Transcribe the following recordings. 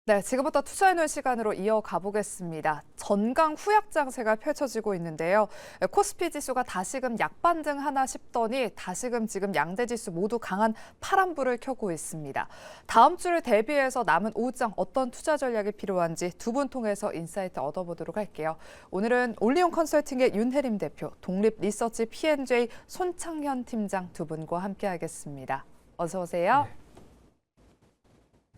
네, 지금부터 투자해놓은 시간으로 이어가 보겠습니다. 전강 후약 장세가 펼쳐지고 있는데요. 코스피 지수가 다시금 약반등하나 싶더니 다시금 지금 양대 지수 모두 강한 파란불을 켜고 있습니다. 다음 주를 대비해서 남은 오후장 어떤 투자 전략이 필요한지 두 분 통해서 인사이트 얻어보도록 할게요. 오늘은 올리온 컨설팅의 윤혜림 대표, 독립 리서치 P&J 손창현 팀장 두 분과 함께하겠습니다. 어서 오세요.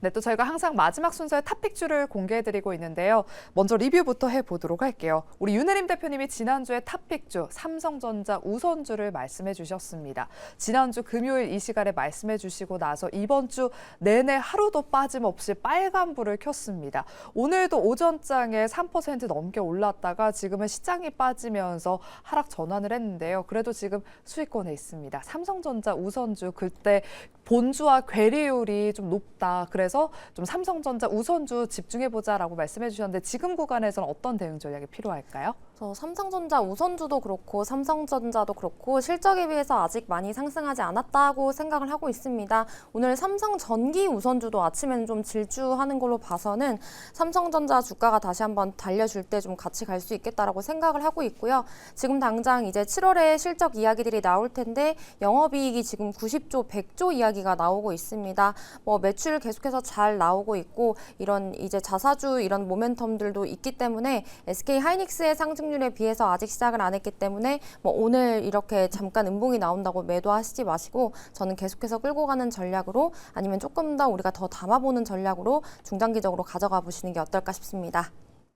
네, 또 저희가 항상 마지막 순서에 탑픽주를 공개해드리고 있는데요. 먼저 리뷰부터 해보도록 할게요. 우리 윤혜림 대표님이 지난주에 탑픽주 삼성전자 우선주를 말씀해 주셨습니다. 지난주 금요일 이 시간에 말씀해 주시고 나서 이번 주 내내 하루도 빠짐없이 빨간불을 켰습니다. 오늘도 오전장에 3% 넘게 올랐다가 지금은 시장이 빠지면서 하락 전환을 했는데요. 그래도 지금 수익권에 있습니다. 삼성전자 우선주 그때 본주와 괴리율이 좀 높다. 그래서 좀 삼성전자 우선주 집중해보자라고 말씀해 주셨는데 지금 구간에서는 어떤 대응 전략이 필요할까요? 삼성전자 우선주도 그렇고 삼성전자도 그렇고 실적에 비해서 아직 많이 상승하지 않았다고 생각을 하고 있습니다. 오늘 삼성전기 우선주도 아침에는 좀 질주하는 걸로 봐서는 삼성전자 주가가 다시 한번 달려줄 때 좀 같이 갈 수 있겠다라고 생각을 하고 있고요. 지금 당장 이제 7월에 실적 이야기들이 나올 텐데 영업이익이 지금 90조, 100조 이야기가 나오고 있습니다. 매출 계속해서 잘 나오고 있고 이런 이제 자사주 이런 모멘텀들도 있기 때문에 SK 하이닉스의 상승률에 비해서 아직 시작을 안 했기 때문에 오늘 이렇게 잠깐 음봉이 나온다고 매도하시지 마시고 저는 계속해서 끌고 가는 전략으로 아니면 조금 더 우리가 더 담아보는 전략으로 중장기적으로 가져가 보시는 게 어떨까 싶습니다.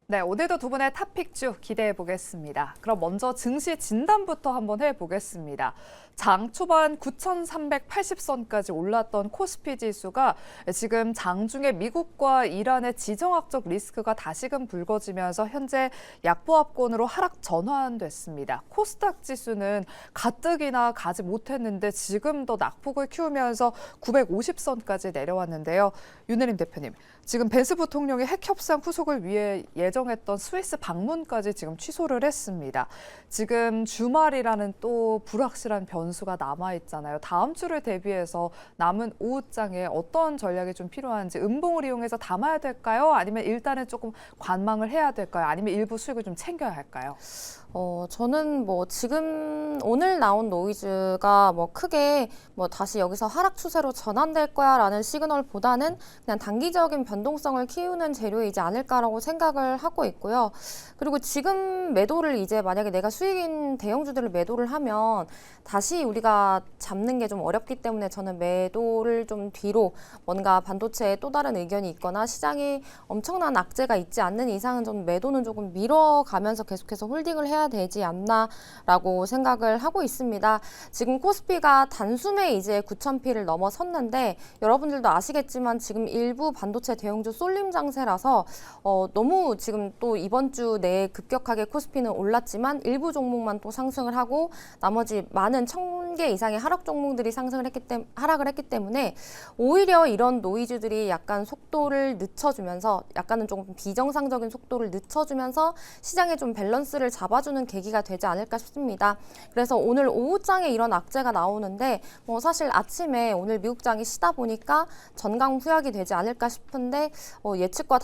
네, 오늘도 두 분의 탑픽주 기대해 보겠습니다. 그럼 먼저 증시 진단부터 한번 해보겠습니다. 장 초반 9,380선까지 올랐던 코스피 지수가 지금 장중에 미국과 이란의 지정학적 리스크가 다시금 불거지면서 현재 약보합권으로 하락 전환됐습니다. 코스닥 지수는 가뜩이나 가지 못했는데 지금 더 낙폭을 키우면서 950선까지 내려왔는데요. 윤혜림 대표님, 지금 벤스 부통령이 핵 협상 후속을 위해 예정했던 스위스 방문까지 지금 취소를 했습니다. 지금 주말이라는 또 불확실한 변수가 남아있잖아요. 다음 주를 대비해서 남은 오후장에 어떤 전략이 좀 필요한지 음봉을 이용해서 담아야 될까요? 아니면 일단은 조금 관망을 해야 될까요? 아니면 일부 수익을 좀 챙겨야 할까요? 저는 지금 오늘 나온 노이즈가 크게 다시 여기서 하락 추세로 전환될 거야 라는 시그널보다는 그냥 단기적인 변동성을 키우는 재료이지 않을까라고 생각을 하고 있고요. 그리고 지금 매도를 이제 만약에 내가 수익인 대형주들을 매도를 하면 다시 우리가 잡는 게 좀 어렵기 때문에 저는 매도를 좀 뒤로 뭔가 반도체에 또 다른 의견이 있거나 시장에 엄청난 악재가 있지 않는 이상은 좀 매도는 조금 밀어가면서 계속해서 홀딩을 해야 되지 않나라고 생각을 하고 있습니다. 지금 코스피가 단숨에 이제 9,000P를 넘어섰는데 여러분들도 아시겠지만 지금 일부 반도체 대형주 쏠림 장세라서 너무 지금 또 이번 주 내에 급격하게 코스피는 올랐지만 일부 종목만 또 상승을 하고 나머지 많은 1,000개 이상의 하락 종목들이 하락을 했기 때문에 오히려 이런 노이즈들이 약간 속도를 늦춰주면서 약간은 조금 비정상적인 속도를 늦춰주면서 시장에 좀 밸런스를 잡아주는 계기가 되지 않을까 싶습니다. 그래서 오늘 오후장에 이런 악재가 나오는데 사실 아침에 오늘 미국장이 쉬다 보니까 전강 후약이 되지 않을까 싶은데 예측과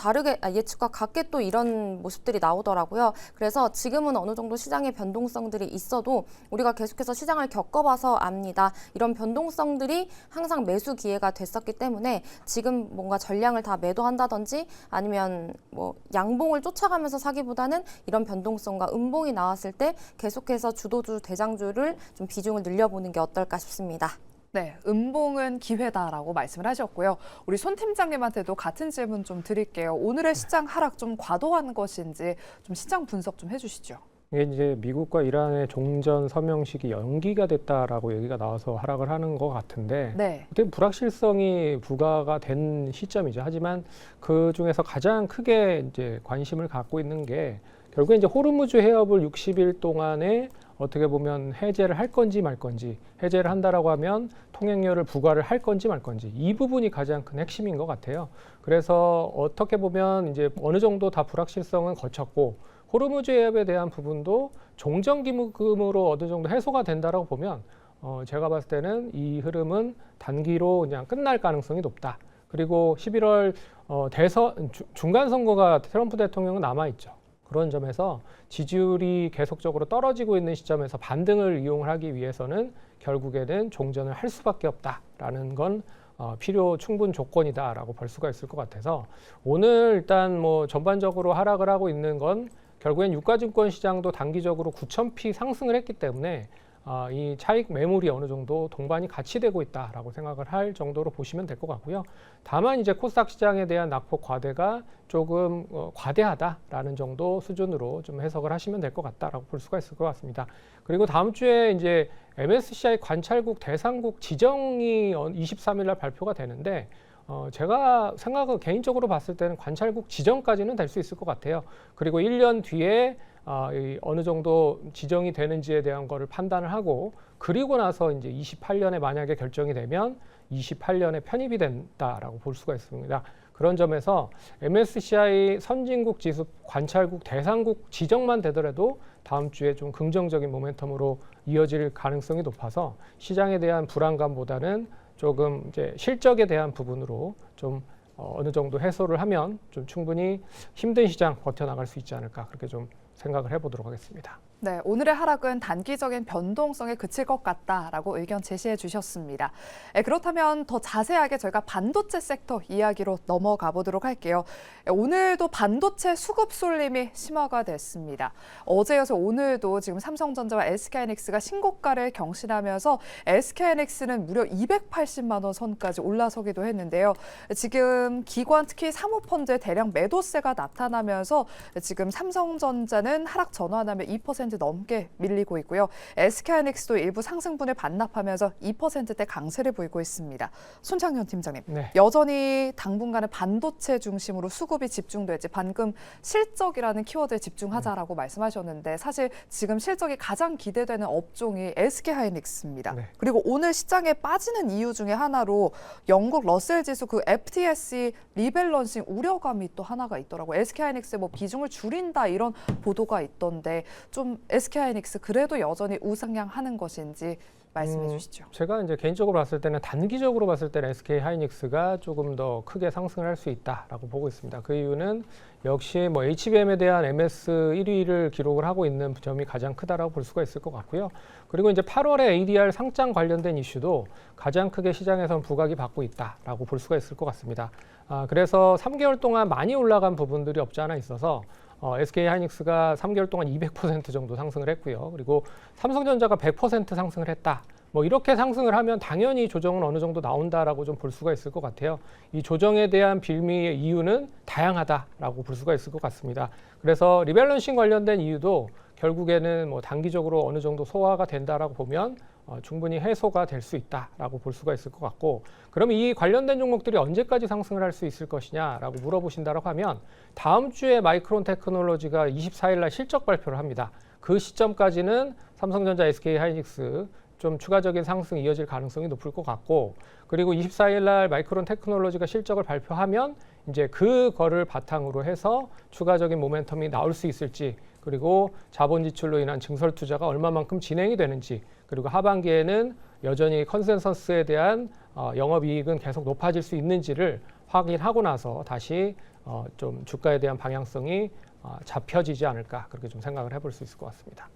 같게 또 이런 모습들이 나오더라고요. 그래서 지금은 어느 정도 시장의 변동성들이 있어도 우리가 계속해서 시장을 겪어봐서 압니다. 이런 변동성들이 항상 매수 기회가 됐었기 때문에 지금 뭔가 전량을 다 매도한다든지 아니면 양봉을 쫓아가면서 사기보다는 이런 변동성과 음봉이 나왔을 때 계속해서 주도주, 대장주를 좀 비중을 늘려보는 게 어떨까 싶습니다. 네, 음봉은 기회다라고 말씀을 하셨고요. 우리 손 팀장님한테도 같은 질문 좀 드릴게요. 오늘의 시장 하락 좀 과도한 것인지 좀 시장 분석 좀 해주시죠. 이게 이제 미국과 이란의 종전 서명식이 연기가 됐다라고 얘기가 나와서 하락을 하는 것 같은데 네. 되게 불확실성이 부과가 된 시점이죠. 하지만 그 중에서 가장 크게 이제 관심을 갖고 있는 게 결국에 이제 호르무즈 해협을 60일 동안에 어떻게 보면 해제를 할 건지 말 건지, 해제를 한다라고 하면 통행료를 부과를 할 건지 말 건지, 이 부분이 가장 큰 핵심인 것 같아요. 그래서 어떻게 보면 이제 어느 정도 다 불확실성은 거쳤고 호르무즈 해협에 대한 부분도 종전기금으로 어느 정도 해소가 된다라고 보면 제가 봤을 때는 이 흐름은 단기로 그냥 끝날 가능성이 높다. 그리고 11월 중간 선거가 트럼프 대통령은 남아 있죠. 그런 점에서 지지율이 계속적으로 떨어지고 있는 시점에서 반등을 이용을 하기 위해서는 결국에는 종전을 할 수밖에 없다라는 건 필요 충분 조건이다라고 볼 수가 있을 것 같아서 오늘 일단 뭐 전반적으로 하락을 하고 있는 건 결국엔 유가증권 시장도 단기적으로 9,000p 상승을 했기 때문에 이 차익 매물이 어느 정도 동반이 같이 되고 있다라고 생각을 할 정도로 보시면 될 것 같고요. 다만 이제 코스닥 시장에 대한 낙폭 과대가 조금 과대하다라는 정도 수준으로 좀 해석을 하시면 될 것 같다라고 볼 수가 있을 것 같습니다. 그리고 다음 주에 이제 MSCI 관찰국 대상국 지정이 23일 날 발표가 되는데 제가 생각을 개인적으로 봤을 때는 관찰국 지정까지는 될 수 있을 것 같아요. 그리고 1년 뒤에 어느 정도 지정이 되는지에 대한 거를 판단을 하고 그리고 나서 이제 28년에 만약에 결정이 되면 28년에 편입이 된다라고 볼 수가 있습니다. 그런 점에서 MSCI 선진국 지수 관찰국 대상국 지정만 되더라도 다음 주에 좀 긍정적인 모멘텀으로 이어질 가능성이 높아서 시장에 대한 불안감보다는 조금 이제 실적에 대한 부분으로 좀 어느 정도 해소를 하면 좀 충분히 힘든 시장 버텨나갈 수 있지 않을까 그렇게 좀 생각을 해보도록 하겠습니다. 네, 오늘의 하락은 단기적인 변동성에 그칠 것 같다라고 의견 제시해 주셨습니다. 그렇다면 더 자세하게 저희가 반도체 섹터 이야기로 넘어가 보도록 할게요. 오늘도 반도체 수급 쏠림이 심화가 됐습니다. 어제여서 오늘도 지금 삼성전자와 SK하이닉스가 신고가를 경신하면서 SK하이닉스는 무려 280만 원 선까지 올라서기도 했는데요. 지금 기관 특히 사모펀드의 대량 매도세가 나타나면서 지금 삼성전자는 하락 전환하며 2% 넘게 밀리고 있고요. SK하이닉스도 일부 상승분을 반납하면서 2%대 강세를 보이고 있습니다. 손창현 팀장님, 네. 여전히 당분간은 반도체 중심으로 수급이 집중될지 방금 실적이라는 키워드에 집중하자라고 말씀하셨는데 사실 지금 실적이 가장 기대되는 업종이 SK하이닉스입니다. 네. 그리고 오늘 시장에 빠지는 이유 중에 하나로 영국 러셀 지수 그 FTSE 리밸런싱 우려감이 또 하나가 있더라고요. SK하이닉스 뭐 비중을 줄인다 이런 보도가 있던데 좀 SK하이닉스 그래도 여전히 우상향하는 것인지 말씀해 주시죠. 제가 이제 개인적으로 봤을 때는 단기적으로 봤을 때는 SK하이닉스가 조금 더 크게 상승을 할 수 있다라고 보고 있습니다. 그 이유는 역시 뭐 HBM에 대한 MS 1위를 기록을 하고 있는 점이 가장 크다라고 볼 수가 있을 것 같고요. 그리고 이제 8월에 ADR 상장 관련된 이슈도 가장 크게 시장에선 부각이 받고 있다라고 볼 수가 있을 것 같습니다. 그래서 3개월 동안 많이 올라간 부분들이 없지 않아 있어서 SK하이닉스가 3개월 동안 200% 정도 상승을 했고요. 그리고 삼성전자가 100% 상승을 했다. 뭐 이렇게 상승을 하면 당연히 조정은 어느 정도 나온다라고 좀 볼 수가 있을 것 같아요. 이 조정에 대한 빌미의 이유는 다양하다라고 볼 수가 있을 것 같습니다. 그래서 리밸런싱 관련된 이유도 결국에는 뭐 단기적으로 어느 정도 소화가 된다라고 보면 충분히 해소가 될 수 있다라고 볼 수가 있을 것 같고 그러면 이 관련된 종목들이 언제까지 상승을 할 수 있을 것이냐라고 물어보신다고 하면 다음 주에 마이크론 테크놀로지가 24일 날 실적 발표를 합니다. 그 시점까지는 삼성전자, SK하이닉스 좀 추가적인 상승이 이어질 가능성이 높을 것 같고 그리고 24일 날 마이크론 테크놀로지가 실적을 발표하면 이제 그거를 바탕으로 해서 추가적인 모멘텀이 나올 수 있을지 그리고 자본 지출로 인한 증설 투자가 얼마만큼 진행이 되는지 그리고 하반기에는 여전히 컨센서스에 대한 영업이익은 계속 높아질 수 있는지를 확인하고 나서 다시 좀 주가에 대한 방향성이 잡혀지지 않을까 그렇게 좀 생각을 해볼 수 있을 것 같습니다.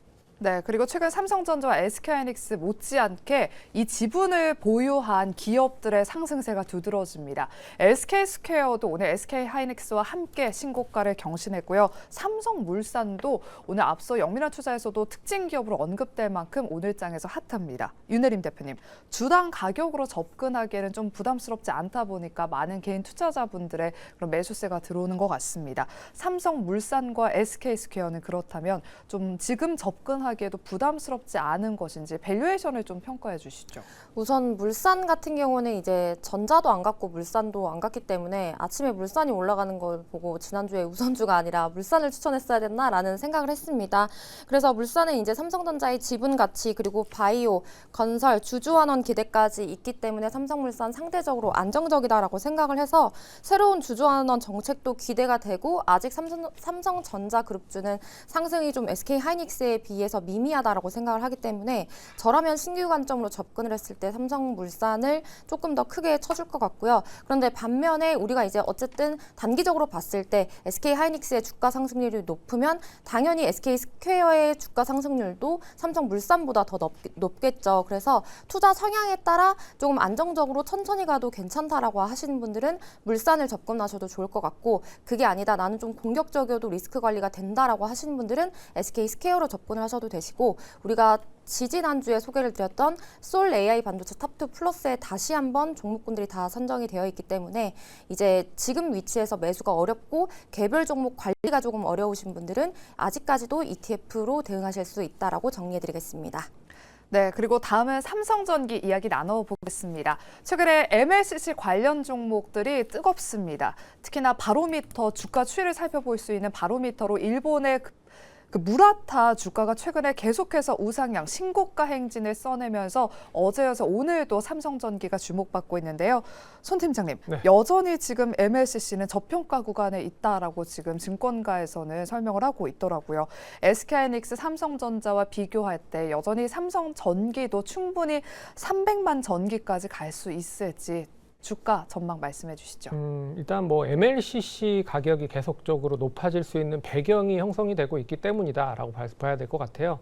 네, 그리고 최근 삼성전자와 SK하이닉스 못지않게 이 지분을 보유한 기업들의 상승세가 두드러집니다. SK스퀘어도 오늘 SK하이닉스와 함께 신고가를 경신했고요. 삼성물산도 오늘 앞서 영민한 투자에서도 특징 기업으로 언급될 만큼 오늘장에서 핫합니다. 윤혜림 대표님, 주당 가격으로 접근하기에는 좀 부담스럽지 않다 보니까 많은 개인 투자자분들의 그런 매수세가 들어오는 것 같습니다. 삼성물산과 SK스퀘어는 그렇다면 좀 지금 접근하기에도 부담스럽지 않은 것인지 밸류에이션을 좀 평가해 주시죠. 우선 물산 같은 경우는 이제 전자도 안 갔고 물산도 안 갔기 때문에 아침에 물산이 올라가는 걸 보고 지난주에 우선주가 아니라 물산을 추천했어야 됐나라는 생각을 했습니다. 그래서 물산은 이제 삼성전자의 지분 가치 그리고 바이오, 건설, 주주환원 기대까지 있기 때문에 삼성물산 상대적으로 안정적이다라고 생각을 해서 새로운 주주환원 정책도 기대가 되고 아직 삼성전자 그룹주는 상승이 좀 SK하이닉스에 비해서 더 미미하다라고 생각을 하기 때문에 저라면 신규 관점으로 접근을 했을 때 삼성물산을 조금 더 크게 쳐줄 것 같고요. 그런데 반면에 우리가 이제 어쨌든 단기적으로 봤을 때 SK하이닉스의 주가 상승률이 높으면 당연히 SK스퀘어의 주가 상승률도 삼성물산보다 더 높겠죠. 그래서 투자 성향에 따라 조금 안정적으로 천천히 가도 괜찮다라고 하시는 분들은 물산을 접근하셔도 좋을 것 같고, 그게 아니다 나는 좀 공격적이어도 리스크 관리가 된다라고 하시는 분들은 SK스퀘어로 접근을 하셔도 되시고, 우리가 지지난주에 소개를 드렸던 솔 AI 반도체 탑2 플러스에 다시 한번 종목군들이 다 선정이 되어 있기 때문에 이제 지금 위치에서 매수가 어렵고 개별 종목 관리가 조금 어려우신 분들은 아직까지도 ETF로 대응하실 수 있다라고 정리해드리겠습니다. 네, 그리고 다음은 삼성전기 이야기 나눠보겠습니다. 최근에 MLCC 관련 종목들이 뜨겁습니다. 특히나 바로미터 주가 추이를 살펴볼 수 있는 바로미터로 일본의 그 무라타 주가가 최근에 계속해서 우상향, 신고가 행진을 써내면서 어제여서 오늘도 삼성전기가 주목받고 있는데요. 손 팀장님, 네. 여전히 지금 MLCC는 저평가 구간에 있다라고 지금 증권가에서는 설명을 하고 있더라고요. SK하이닉스, 삼성전자와 비교할 때 여전히 삼성전기도 충분히 300만 전기까지 갈 수 있을지 주가 전망 말씀해 주시죠. 일단 뭐 MLCC 가격이 계속적으로 높아질 수 있는 배경이 형성이 되고 있기 때문이다라고 봐야 될 것 같아요.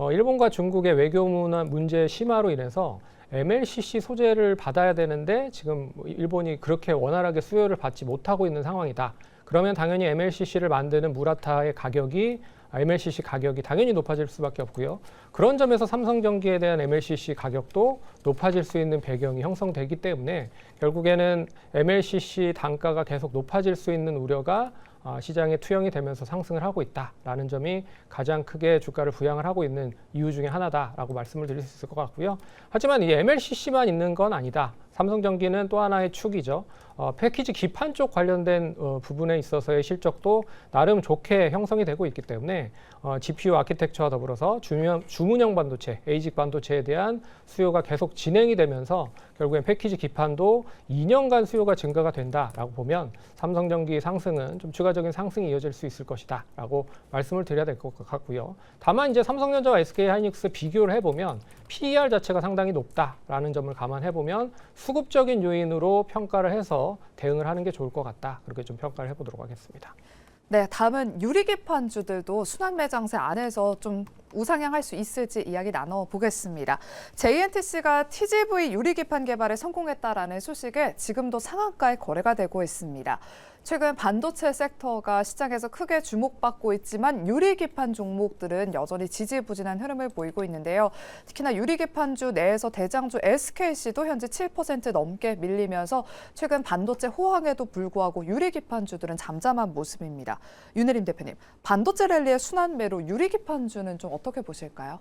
일본과 중국의 외교 문제 심화로 인해서 MLCC 소재를 받아야 되는데 지금 일본이 그렇게 원활하게 수요를 받지 못하고 있는 상황이다. 그러면 당연히 MLCC를 만드는 무라타의 가격이 MLCC 가격이 당연히 높아질 수밖에 없고요. 그런 점에서 삼성전기에 대한 MLCC 가격도 높아질 수 있는 배경이 형성되기 때문에 결국에는 MLCC 단가가 계속 높아질 수 있는 우려가 시장에 투영이 되면서 상승을 하고 있다라는 점이 가장 크게 주가를 부양을 하고 있는 이유 중에 하나다라고 말씀을 드릴 수 있을 것 같고요. 하지만 이 MLCC만 있는 건 아니다. 삼성전기는 또 하나의 축이죠. 패키지 기판 쪽 관련된 부분에 있어서의 실적도 나름 좋게 형성이 되고 있기 때문에 GPU 아키텍처와 더불어서 주문형 반도체, 에이직 반도체에 대한 수요가 계속 진행이 되면서 결국엔 패키지 기판도 2년간 수요가 증가가 된다라고 보면 삼성전기 상승은 좀 추가적인 상승이 이어질 수 있을 것이다라고 말씀을 드려야 될 것 같고요. 다만 이제 삼성전자와 SK하이닉스 비교를 해보면 PER 자체가 상당히 높다라는 점을 감안해 보면 수급적인 요인으로 평가를 해서 대응을 하는 게 좋을 것 같다. 그렇게 좀 평가를 해보도록 하겠습니다. 네, 다음은 유리기판주들도 순환매장세 안에서 좀 우상향할 수 있을지 이야기 나눠보겠습니다. JNTC가 TGV 유리기판 개발에 성공했다라는 소식에 지금도 상한가에 거래가 되고 있습니다. 최근 반도체 섹터가 시장에서 크게 주목받고 있지만 유리기판 종목들은 여전히 지지부진한 흐름을 보이고 있는데요. 특히나 유리기판주 내에서 대장주 SKC도 현재 7% 넘게 밀리면서 최근 반도체 호황에도 불구하고 유리기판주들은 잠잠한 모습입니다. 윤혜림 대표님, 반도체 랠리의 순환매로 유리기판주는 좀 어떻게 보실까요?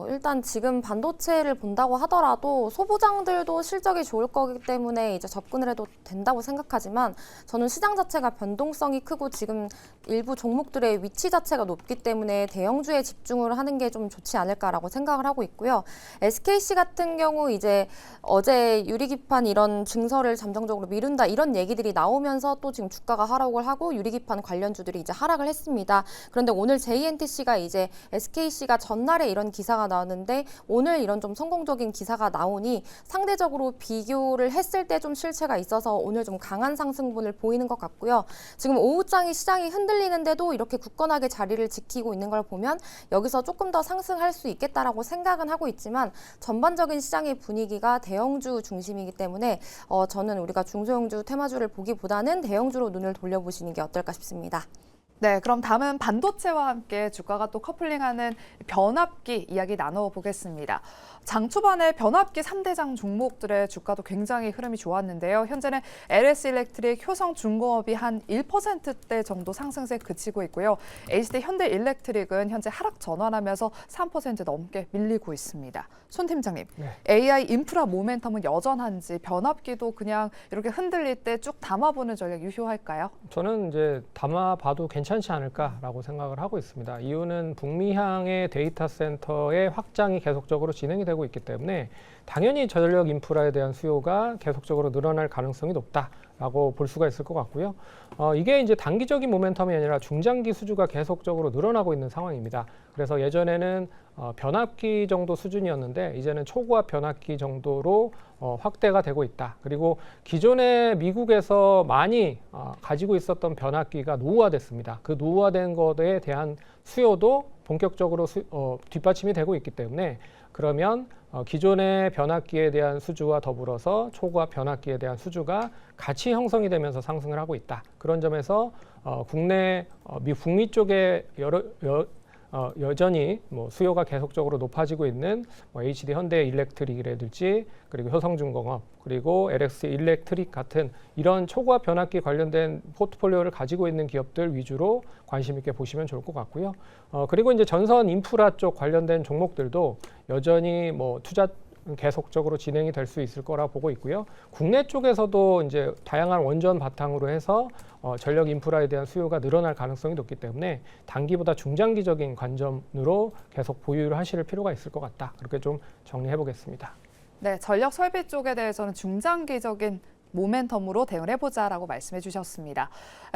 일단 지금 반도체를 본다고 하더라도 소부장들도 실적이 좋을 거기 때문에 이제 접근을 해도 된다고 생각하지만 저는 시장 자체가 변동성이 크고 지금 일부 종목들의 위치 자체가 높기 때문에 대형주에 집중을 하는 게 좀 좋지 않을까라고 생각을 하고 있고요. SKC 같은 경우 이제 어제 유리기판 이런 증설을 잠정적으로 미룬다 이런 얘기들이 나오면서 또 지금 주가가 하락을 하고 유리기판 관련주들이 이제 하락을 했습니다. 그런데 오늘 JNTC가 이제 SKC가 전날에 이런 기사가 나왔는데 오늘 이런 좀 성공적인 기사가 나오니 상대적으로 비교를 했을 때 좀 실체가 있어서 오늘 좀 강한 상승분을 보이는 것 같고요. 지금 오후장이 시장이 흔들리는데도 이렇게 굳건하게 자리를 지키고 있는 걸 보면 여기서 조금 더 상승할 수 있겠다라고 생각은 하고 있지만 전반적인 시장의 분위기가 대형주 중심이기 때문에 저는 우리가 중소형주 테마주를 보기보다는 대형주로 눈을 돌려보시는 게 어떨까 싶습니다. 네, 그럼 다음은 반도체와 함께 주가가 또 커플링하는 변압기 이야기 나눠보겠습니다. 장 초반에 변압기 3대장 종목들의 주가도 굉장히 흐름이 좋았는데요. 현재는 LS일렉트릭, 효성중공업이 한 1%대 정도 상승세에 그치고 있고요. HD 현대일렉트릭은 현재 하락 전환하면서 3% 넘게 밀리고 있습니다. 손 팀장님, 네. AI 인프라 모멘텀은 여전한지 변압기도 그냥 이렇게 흔들릴 때 쭉 담아보는 전략 유효할까요? 저는 이제 담아봐도 괜찮지 않을까라고 생각을 하고 있습니다. 이유는 북미향의 데이터 센터의 확장이 계속적으로 진행이 되고 있기 때문에 당연히 전력 인프라에 대한 수요가 계속적으로 늘어날 가능성이 높다. 라고 볼 수가 있을 것 같고요. 이게 이제 단기적인 모멘텀이 아니라 중장기 수주가 계속적으로 늘어나고 있는 상황입니다. 그래서 예전에는 변압기 정도 수준이었는데 이제는 초고압 변압기 정도로 확대가 되고 있다. 그리고 기존에 미국에서 많이 가지고 있었던 변압기가 노후화됐습니다. 그 노후화된 것에 대한 수요도 본격적으로 뒷받침이 되고 있기 때문에 그러면 기존의 변압기에 대한 수주와 더불어서 초고압 변압기에 대한 수주가 같이 형성이 되면서 상승을 하고 있다. 그런 점에서 국내 북미 쪽에 여전히 수요가 계속적으로 높아지고 있는 HD 현대 일렉트릭이라든지 그리고 효성중공업 그리고 LX 일렉트릭 같은 이런 초고압 변압기 관련된 포트폴리오를 가지고 있는 기업들 위주로 관심 있게 보시면 좋을 것 같고요. 그리고 이제 전선 인프라 쪽 관련된 종목들도 여전히 투자 계속적으로 진행이 될 수 있을 거라 보고 있고요. 국내 쪽에서도 이제 다양한 원전 바탕으로 해서 전력 인프라에 대한 수요가 늘어날 가능성이 높기 때문에 단기보다 중장기적인 관점으로 계속 보유를 하실 필요가 있을 것 같다. 그렇게 좀 정리해 보겠습니다. 네, 전력 설비 쪽에 대해서는 중장기적인 모멘텀으로 대응을 해보자라고 말씀해 주셨습니다.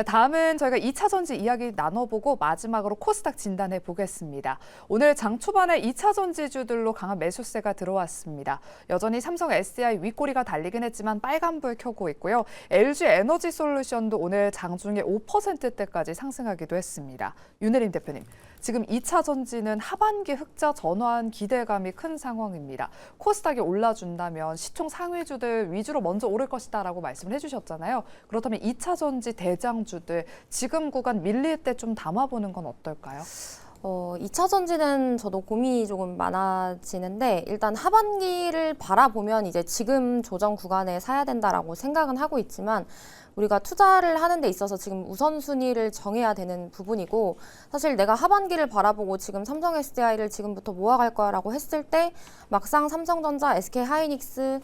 다음은 저희가 2차 전지 이야기 나눠보고 마지막으로 코스닥 진단해 보겠습니다. 오늘 장 초반에 2차 전지주들로 강한 매수세가 들어왔습니다. 여전히 삼성 SDI 윗꼬리가 달리긴 했지만 빨간불 켜고 있고요. LG 에너지 솔루션도 오늘 장중에 5%대까지 상승하기도 했습니다. 윤혜림 대표님, 지금 2차 전지는 하반기 흑자 전환 기대감이 큰 상황입니다. 코스닥이 올라준다면 시총 상위주들 위주로 먼저 오를 것이다라고 말씀을 해주셨잖아요. 그렇다면 2차 전지 대장주들 지금 구간 밀릴 때 좀 담아보는 건 어떨까요? 2차 전지는 저도 고민이 조금 많아지는데 일단 하반기를 바라보면 이제 지금 조정 구간에 사야 된다라고 생각은 하고 있지만 우리가 투자를 하는 데 있어서 지금 우선순위를 정해야 되는 부분이고 사실 내가 하반기를 바라보고 지금 삼성 SDI를 지금부터 모아갈 거라고 했을 때 막상 삼성전자, SK하이닉스,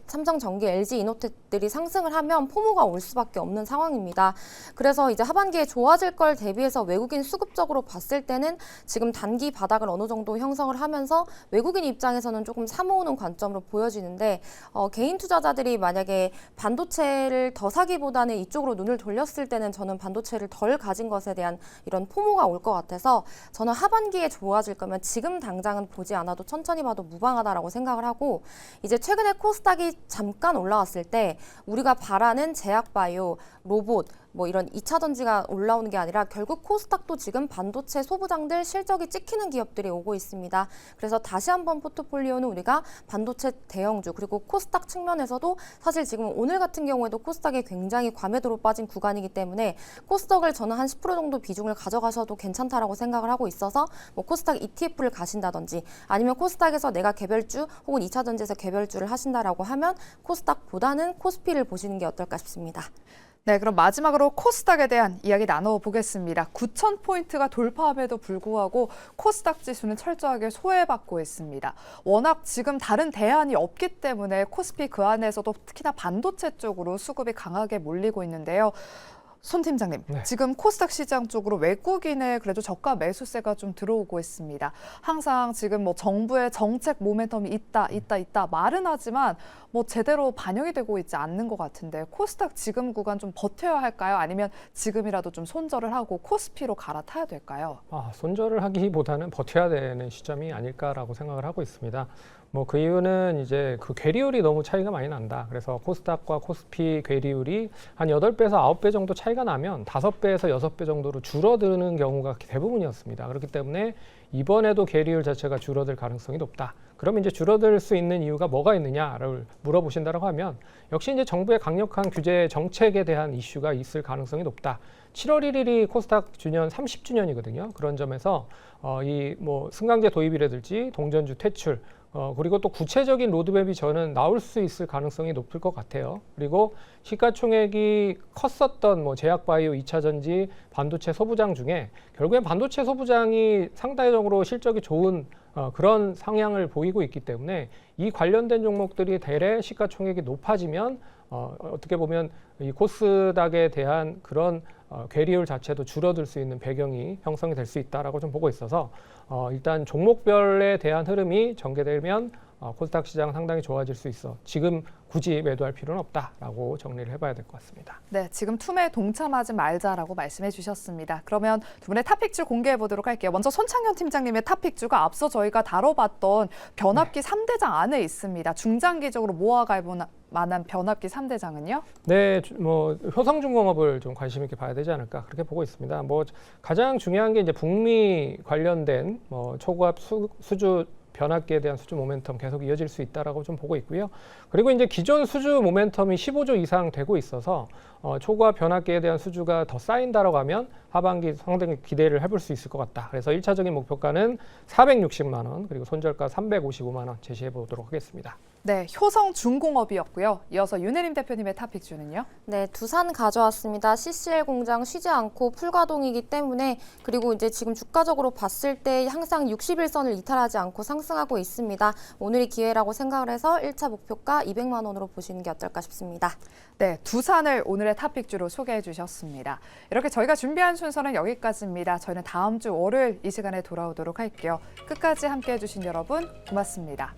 삼성전기, LG이노텍들이 상승을 하면 포모가 올 수밖에 없는 상황입니다. 그래서 이제 하반기에 좋아질 걸 대비해서 외국인 수급적으로 봤을 때는 지금 단기 바닥을 어느 정도 형성을 하면서 외국인 입장에서는 조금 사모으는 관점으로 보여지는데 개인 투자자들이 만약에 반도체를 더 사기보다는 이쪽으로 눈을 돌렸을 때는 저는 반도체를 덜 가진 것에 대한 이런 포모가 올 것 같아서 저는 하반기에 좋아질 거면 지금 당장은 보지 않아도 천천히 봐도 무방하다라고 생각을 하고 이제 최근에 코스닥이 잠깐 올라왔을 때 우리가 바라는 제약바이오, 로봇 이런 2차 전지가 올라오는 게 아니라 결국 코스닥도 지금 반도체 소부장들 실적이 찍히는 기업들이 오고 있습니다. 그래서 다시 한번 포트폴리오는 우리가 반도체 대형주 그리고 코스닥 측면에서도 사실 지금 오늘 같은 경우에도 코스닥이 굉장히 과매도로 빠진 구간이기 때문에 코스닥을 저는 한 10% 정도 비중을 가져가셔도 괜찮다라고 생각을 하고 있어서 코스닥 ETF를 가신다든지 아니면 코스닥에서 내가 개별주 혹은 2차 전지에서 개별주를 하신다라고 하면 코스닥보다는 코스피를 보시는 게 어떨까 싶습니다. 네, 그럼 마지막으로 코스닥에 대한 이야기 나눠보겠습니다. 9,000포인트가 돌파함에도 불구하고 코스닥 지수는 철저하게 소외받고 있습니다. 워낙 지금 다른 대안이 없기 때문에 코스피 그 안에서도 특히나 반도체 쪽으로 수급이 강하게 몰리고 있는데요. 손 팀장님, 네. 지금 코스닥 시장 쪽으로 외국인의 그래도 저가 매수세가 좀 들어오고 있습니다. 항상 지금 정부의 정책 모멘텀이 있다 말은 하지만 제대로 반영이 되고 있지 않는 것 같은데 코스닥 지금 구간 좀 버텨야 할까요? 아니면 지금이라도 좀 손절을 하고 코스피로 갈아타야 될까요? 손절을 하기보다는 버텨야 되는 시점이 아닐까라고 생각을 하고 있습니다. 그 이유는 이제 그 괴리율이 너무 차이가 많이 난다. 그래서 코스닥과 코스피 괴리율이 한 8배에서 9배 정도 차이가 나면 5배에서 6배 정도로 줄어드는 경우가 대부분이었습니다. 그렇기 때문에 이번에도 괴리율 자체가 줄어들 가능성이 높다. 그러면 이제 줄어들 수 있는 이유가 뭐가 있느냐를 물어보신다고 하면 역시 이제 정부의 강력한 규제 정책에 대한 이슈가 있을 가능성이 높다. 7월 1일이 코스닥 주년 30주년이거든요. 그런 점에서 승강제 도입이라든지 동전주 퇴출 그리고 또 구체적인 로드맵이 저는 나올 수 있을 가능성이 높을 것 같아요. 그리고 시가총액이 컸었던 제약바이오, 2차 전지, 반도체 소부장 중에 결국엔 반도체 소부장이 상대적으로 실적이 좋은 그런 상향을 보이고 있기 때문에 이 관련된 종목들이 대래 시가총액이 높아지면 어떻게 보면 이 코스닥에 대한 그런 괴리율 자체도 줄어들 수 있는 배경이 형성이 될 수 있다라고 좀 보고 있어서 일단 종목별에 대한 흐름이 전개되면 코스닥 시장 상당히 좋아질 수 있어 지금 굳이 매도할 필요는 없다라고 정리를 해봐야 될 것 같습니다. 네, 지금 투매에 동참하지 말자라고 말씀해 주셨습니다. 그러면 두 분의 탑픽주 공개해 보도록 할게요. 먼저 손창현 팀장님의 탑픽주가 앞서 저희가 다뤄봤던 변압기 3대장 안에 있습니다. 중장기적으로 모아갈 만한 변압기 3대장은요? 네, 뭐 효성중공업을 좀 관심 있게 봐야 되지 않을까 그렇게 보고 있습니다. 뭐 가장 중요한 게 이제 북미 관련된 초고압 수주 변압기에 대한 수주 모멘텀 계속 이어질 수 있다라고 좀 보고 있고요. 그리고 이제 기존 수주 모멘텀이 15조 이상 되고 있어서 초고압 변압기에 대한 수주가 더 쌓인다라고 하면 하반기 상당히 기대를 해볼 수 있을 것 같다. 그래서 1차적인 목표가는 460만 원 그리고 손절가 355만 원 제시해 보도록 하겠습니다. 네, 효성중공업이었고요. 이어서 윤혜림 대표님의 탑픽주는요? 네, 두산 가져왔습니다. CCL 공장 쉬지 않고 풀가동이기 때문에 그리고 이제 지금 주가적으로 봤을 때 항상 60일선을 이탈하지 않고 상승하고 있습니다. 오늘이 기회라고 생각을 해서 1차 목표가 200만 원으로 보시는 게 어떨까 싶습니다. 네, 두산을 오늘의 탑픽주로 소개해 주셨습니다. 이렇게 저희가 준비한 순서는 여기까지입니다. 저희는 다음 주 월요일 이 시간에 돌아오도록 할게요. 끝까지 함께해 주신 여러분 고맙습니다.